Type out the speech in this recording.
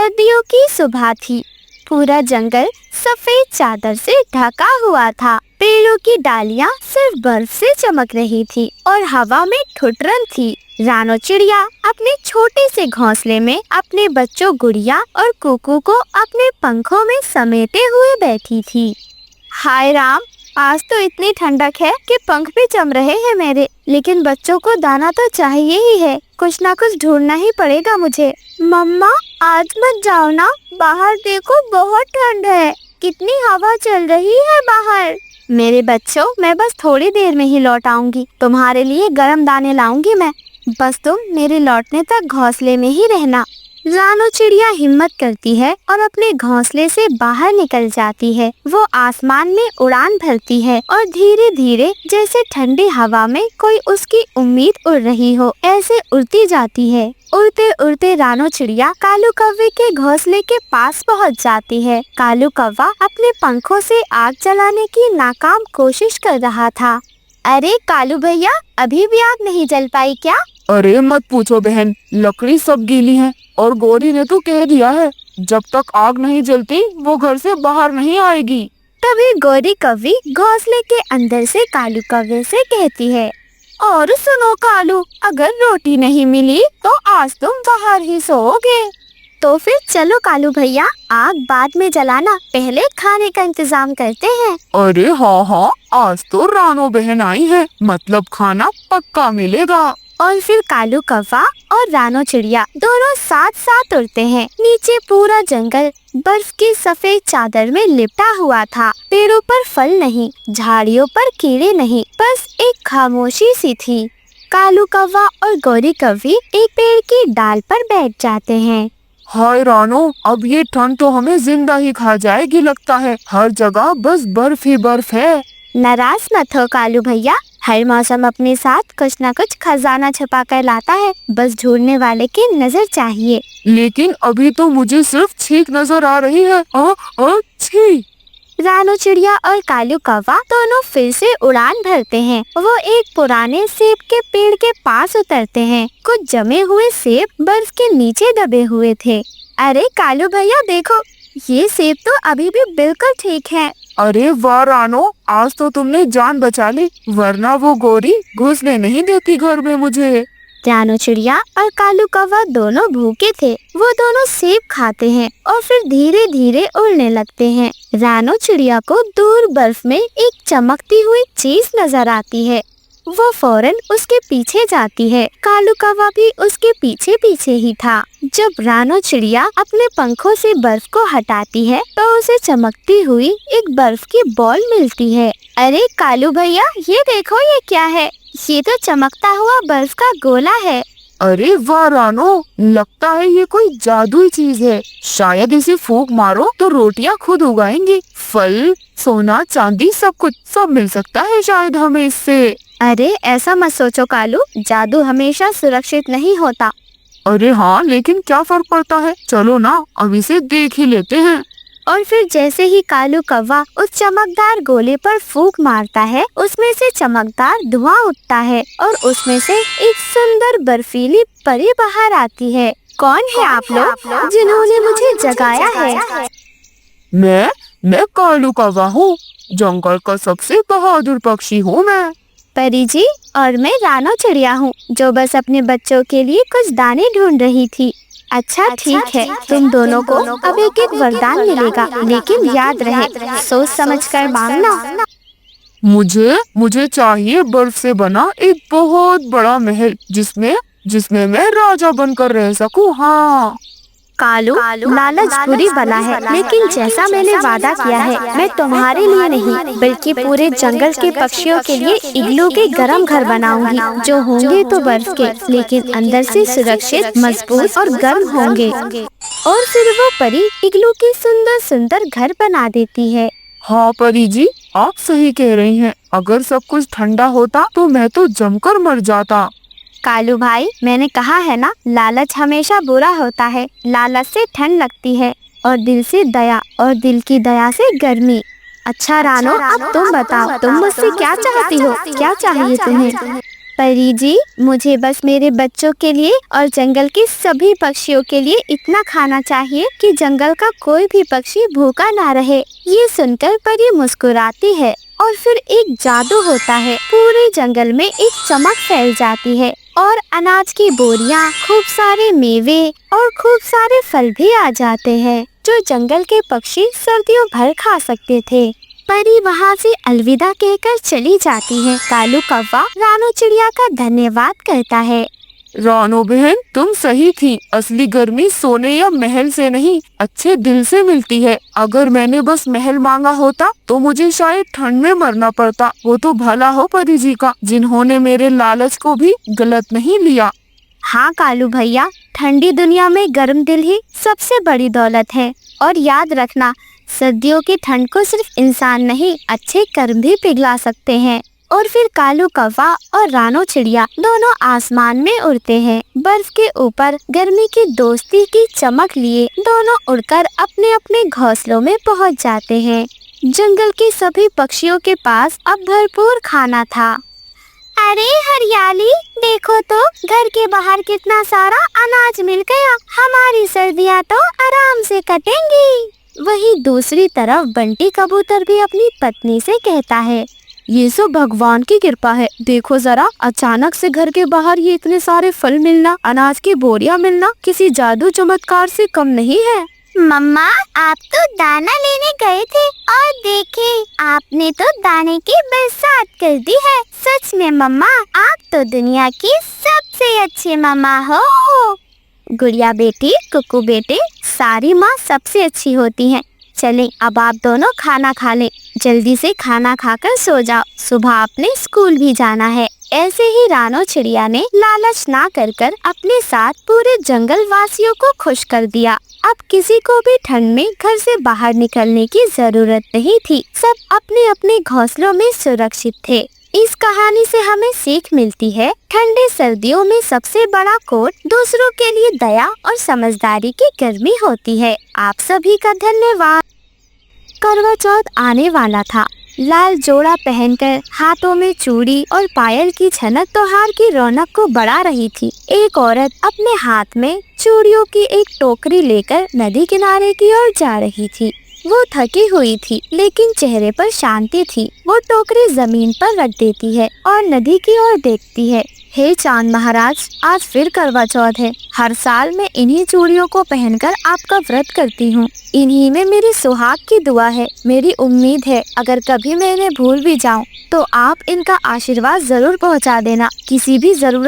सर्दियों की सुबह थी। पूरा जंगल सफेद चादर से ढका हुआ था। पेड़ों की डालियां सिर्फ बर्फ से चमक रही थी और हवा में ठुठरन थी। रानो चिड़िया अपने छोटे से घोंसले में अपने बच्चों गुड़िया और कुकू को अपने पंखों में समेटे हुए बैठी थी। हाय राम, आज तो इतनी ठंडक है कि पंख भी जम रहे हैं मेरे, लेकिन बच्चों को दाना तो चाहिए ही है। कुछ ना कुछ ढूंढना ही पड़ेगा मुझे। मम्मा, आज मत जाओ ना, बाहर देखो बहुत ठंड है। कितनी हवा चल रही है बाहर। मेरे बच्चों, मैं बस थोड़ी देर में ही लौट आऊंगी। तुम्हारे लिए गर्म दाने लाऊंगी मैं। बस तुम मेरे लौटने तक घोंसले में ही रहना। रानो चिड़िया हिम्मत करती है और अपने घोंसले से बाहर निकल जाती है। वो आसमान में उड़ान भरती है और धीरे धीरे जैसे ठंडी हवा में कोई उसकी उम्मीद उड़ रही हो, ऐसे उड़ती जाती है। उड़ते उड़ते रानो चिड़िया कालू कौवे के घोंसले के पास पहुंच जाती है। कालू कौवा अपने पंखों से आग जलाने की नाकाम कोशिश कर रहा था। अरे कालू भैया, अभी भी आग नहीं जल पाई क्या? अरे मत पूछो बहन, लकड़ी सब गीली है और गौरी ने तो कह दिया है जब तक आग नहीं जलती वो घर से बाहर नहीं आएगी। तभी गौरी कौवी घोंसले के अंदर से कालू कौवे से कहती है, और सुनो कालू, अगर रोटी नहीं मिली तो आज तुम बाहर ही सोओगे। तो फिर चलो कालू भैया, आग बाद में जलाना, पहले खाने का इंतजाम करते हैं। अरे हाँ, आज तो रानो बहन आई है, मतलब खाना पक्का मिलेगा। और फिर कालू कौवा और रानो चिड़िया दोनों साथ साथ उड़ते हैं। नीचे पूरा जंगल बर्फ की सफेद चादर में लिपटा हुआ था। पेड़ों पर फल नहीं, झाड़ियों पर कीड़े नहीं, बस एक खामोशी सी थी। कालू कौवा और गौरी कौवी एक पेड़ की डाल पर बैठ जाते हैं। हाय रानो, अब ये ठंड तो हमें जिंदा ही खा जाएगी लगता है। हर जगह बस बर्फ ही बर्फ है। नाराज मत हो कालू भैया, हर मौसम अपने साथ कुछ न कुछ खजाना छुपा कर लाता है, बस ढूंढने वाले की नजर चाहिए। लेकिन अभी तो मुझे सिर्फ छींक नजर आ रही है। छी। रानो चिड़िया और कालू कौवा दोनों फिर से उड़ान भरते हैं। वो एक पुराने सेब के पेड़ के पास उतरते हैं। कुछ जमे हुए सेब बर्फ के नीचे दबे हुए थे। अरे कालू भैया देखो, ये सेब तो अभी भी बिल्कुल ठीक है। अरे वाह रानो, आज तो तुमने जान बचा ली, वरना वो गौरी घुसने नहीं देती घर में मुझे। रानो चिड़िया और कालू कौवा दोनों भूखे थे। वो दोनों सेब खाते हैं और फिर धीरे धीरे उड़ने लगते हैं। रानो चिड़िया को दूर बर्फ में एक चमकती हुई चीज नजर आती है। वो फौरन उसके पीछे जाती है। कालू कौवा भी उसके पीछे पीछे ही था। जब रानो चिड़िया अपने पंखों से बर्फ को हटाती है तो उसे चमकती हुई एक बर्फ की बॉल मिलती है। अरे कालू भैया, ये देखो, ये क्या है? ये तो चमकता हुआ बर्फ का गोला है। अरे वाह रानो, लगता है ये कोई जादुई चीज है। शायद इसे फूंक मारो तो रोटियां खुद उगाएंगी। फल, सोना, चांदी, सब मिल सकता है शायद हमें इससे। अरे ऐसा मत सोचो कालू, जादू हमेशा सुरक्षित नहीं होता। अरे हाँ, लेकिन क्या फर्क पड़ता है, चलो ना अब इसे देख ही लेते हैं। और फिर जैसे ही कालू कौवा उस चमकदार गोले पर फूंक मारता है, उसमें से चमकदार धुआं उठता है और उसमें से एक सुंदर बर्फीली परी बाहर आती है। कौन है आप लोग जिन्होंने मुझे जगाया है? मैं कालू कौवा हूँ, जंगल का सबसे बहादुर पक्षी हूँ मैं। परी जी, और मैं रानो चिड़िया हूँ, जो बस अपने बच्चों के लिए कुछ दाने ढूंढ रही थी। अच्छा ठीक है, तुम दोनों को अब एक एक वरदान मिलेगा, लेकिन याद रहे, सोच समझ कर मांगना। मुझे चाहिए बर्फ से बना एक बहुत बड़ा महल, जिसमें मैं राजा बनकर रह सकूं। हाँ कालू, लालच बुरी बला है, लेकिन जैसा मैंने वादा किया है, मैं तुम्हारे लिए नहीं बल्कि पूरे जंगल के पक्षियों के लिए इग्लू के गर्म घर बनाऊंगी, जो होंगे तो बर्फ के, लेकिन अंदर से सुरक्षित, मजबूत और गर्म होंगे। और फिर वो परी इग्लू की सुंदर सुंदर घर बना देती है। हाँ परी जी, आप सही कह रही हैं। अगर सब कुछ ठंडा होता तो मैं तो जमकर मर जाता। कालू भाई, मैंने कहा है ना, लालच हमेशा बुरा होता है। लालच से ठंड लगती है और दिल से दया, और दिल की दया से गर्मी। अच्छा रानो, अब तुम बताओ, तुम मुझसे क्या चाहती हो? क्या चाहिए तुम्हें? परी जी, मुझे बस मेरे बच्चों के लिए और जंगल के सभी पक्षियों के लिए इतना खाना चाहिए कि जंगल का कोई भी पक्षी भूखा ना रहे। ये सुनकर परी मुस्कुराती है और फिर एक जादू होता है। पूरे जंगल में एक चमक फैल जाती है और अनाज की बोरियां, खूब सारे मेवे और खूब सारे फल भी आ जाते हैं जो जंगल के पक्षी सर्दियों भर खा सकते थे। परी वहाँ से अलविदा कहकर चली जाती है। कालू कौवा रानू चिड़िया का धन्यवाद करता है। रानो बहन, तुम सही थी। असली गर्मी सोने या महल से नहीं, अच्छे दिल से मिलती है। अगर मैंने बस महल मांगा होता तो मुझे शायद ठंड में मरना पड़ता। वो तो भला हो परी जी का, जिन्होंने मेरे लालच को भी गलत नहीं लिया। हाँ कालू भैया, ठंडी दुनिया में गर्म दिल ही सबसे बड़ी दौलत है। और याद रखना, सर्दियों की ठंड को सिर्फ इंसान नहीं, अच्छे कर्म भी पिघला सकते हैं। और फिर कालू कौवा और रानो चिड़िया दोनों आसमान में उड़ते हैं। बर्फ के ऊपर गर्मी की दोस्ती की चमक लिए दोनों उड़कर अपने अपने घोंसलों में पहुंच जाते हैं। जंगल के सभी पक्षियों के पास अब भरपूर खाना था। अरे हरियाली, देखो तो घर के बाहर कितना सारा अनाज मिल गया। हमारी सर्दियाँ तो आराम से कटेंगी। वही दूसरी तरफ बंटी कबूतर भी अपनी पत्नी से कहता है, ये सब भगवान की कृपा है। देखो जरा, अचानक से घर के बाहर ये इतने सारे फल मिलना, अनाज की बोरियां मिलना किसी जादू चमत्कार से कम नहीं है। मम्मा, आप तो दाना लेने गए थे और देखे, आपने तो दाने की बरसात कर दी है। सच में मम्मा, आप तो दुनिया की सबसे अच्छी मम्मा हो। गुड़िया बेटी, कुकू बेटे, सारी माँ सबसे अच्छी होती हैं। चलें, अब आप दोनों खाना खा लें। जल्दी से खाना खाकर सो जाओ, सुबह आपने स्कूल भी जाना है। ऐसे ही रानो चिड़िया ने लालच ना कर अपने साथ पूरे जंगल वासियों को खुश कर दिया। अब किसी को भी ठंड में घर से बाहर निकलने की जरूरत नहीं थी। सब अपने अपने घोंसलों में सुरक्षित थे। इस कहानी से हमें सीख मिलती है, ठंडे सर्दियों में सबसे बड़ा कोट दूसरों के लिए दया और समझदारी की गर्मी होती है। आप सभी का धन्यवाद। करवा चौथ आने वाला था। लाल जोड़ा पहनकर, हाथों में चूड़ी और पायल की छनक त्योहार की रौनक को बढ़ा रही थी। एक औरत अपने हाथ में चूड़ियों की एक टोकरी लेकर नदी किनारे की ओर जा रही थी। वो थकी हुई थी, लेकिन चेहरे पर शांति थी। वो टोकरी जमीन पर रख देती है और नदी की ओर देखती है। हे चांद महाराज, आज फिर करवा चौथ है। हर साल मैं इन्हीं चूड़ियों को पहनकर आपका व्रत करती हूँ। इन्हीं में मेरी सुहाग की दुआ है। मेरी उम्मीद है अगर कभी मैं इन्हें भूल भी जाऊँ तो आप इनका आशीर्वाद जरूर पहुँचा देना। किसी भी जरूरत